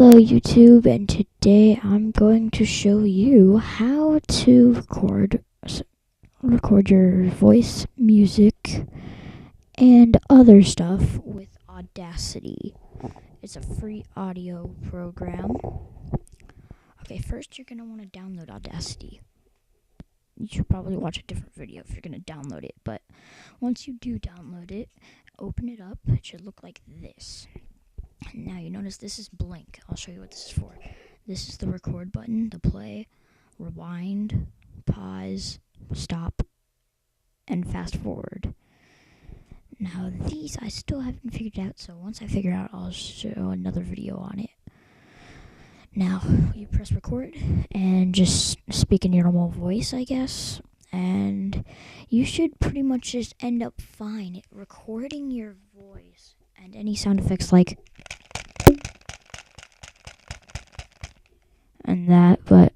Hello YouTube, and today I'm going to show you how to record your voice, music, and other stuff with Audacity. It's a free audio program. Okay, first you're going to want to download Audacity. You should probably watch a different video if you're going to download it, but once you do download it, open it up. It should look like this. Now you notice this is blank. I'll show you what this is for. This is the record button, the play, rewind, pause, stop, and fast forward. Now these I still haven't figured out, so once I figure out, I'll show another video on it. Now you press record and just speak in your normal voice, I guess, and you should pretty much just end up fine at recording your voice and any sound effects like and that, but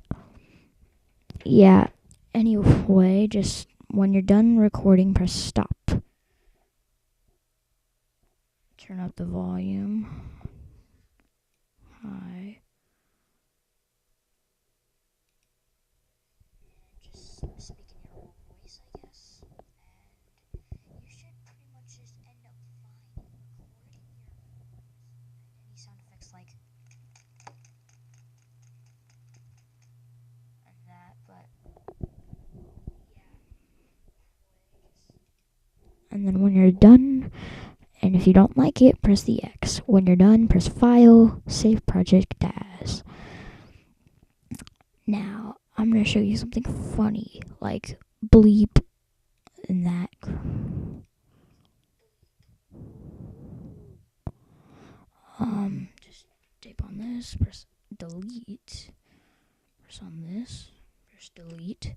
yeah, anyway, just when you're done recording, press stop. Turn up the volume high. Just speak in your own voice, I guess, and you should pretty much just end up fine recording your voice and any sound effects like and that, but yeah. And then when you're done, and if you don't like it, press the X. When you're done, press File, Save Project As. Now, I'm going to show you something funny, like bleep and that. Just tape on this, press delete, press on this, press delete.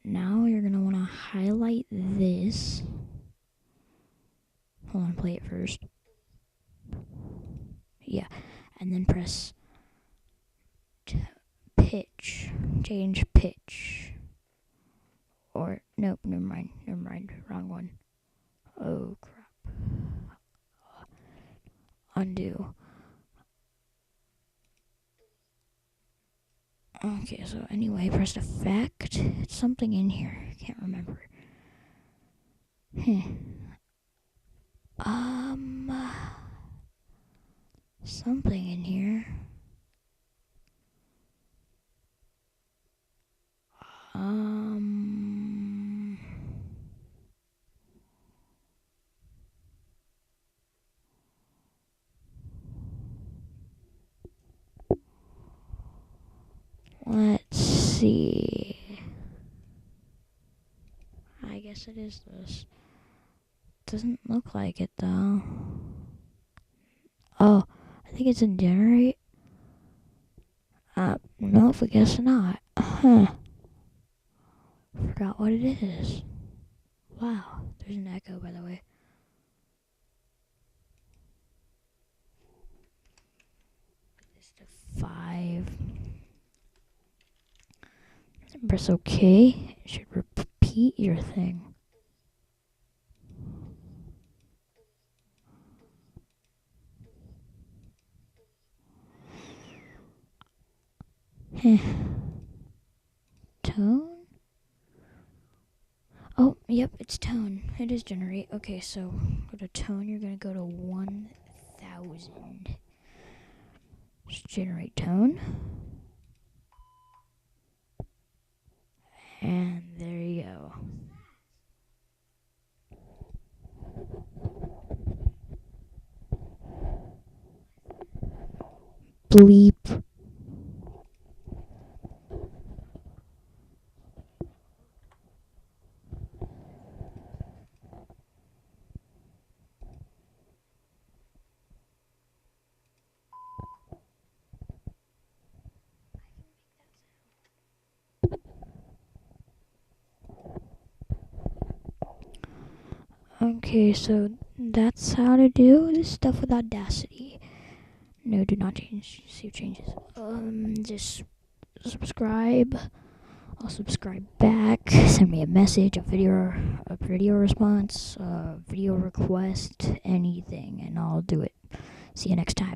Now you're going to want to highlight this. Hold on, play it first. Yeah, and then press pitch, change pitch. Or, nope, never mind, wrong one. Oh, crap. Undo. Okay, so anyway, press effect. It's something in here, can't remember. Something in here. Let's see. I guess it is this. Doesn't look like it though. Oh, I think it's in generate. No, I guess not. Forgot what it is. Wow, there's an echo, by the way. Put this to 5. Press OK. It should repeat your thing. Tone? Oh, yep, it's tone. It is generate. Okay, so go to tone. You're going to go to 1000. Just generate tone. And there you go. Bleep. Okay, so that's how to do this stuff with Audacity. No, do not change. Save changes. Just subscribe. I'll subscribe back. Send me a message, a video response, a video request, anything, and I'll do it. See you next time.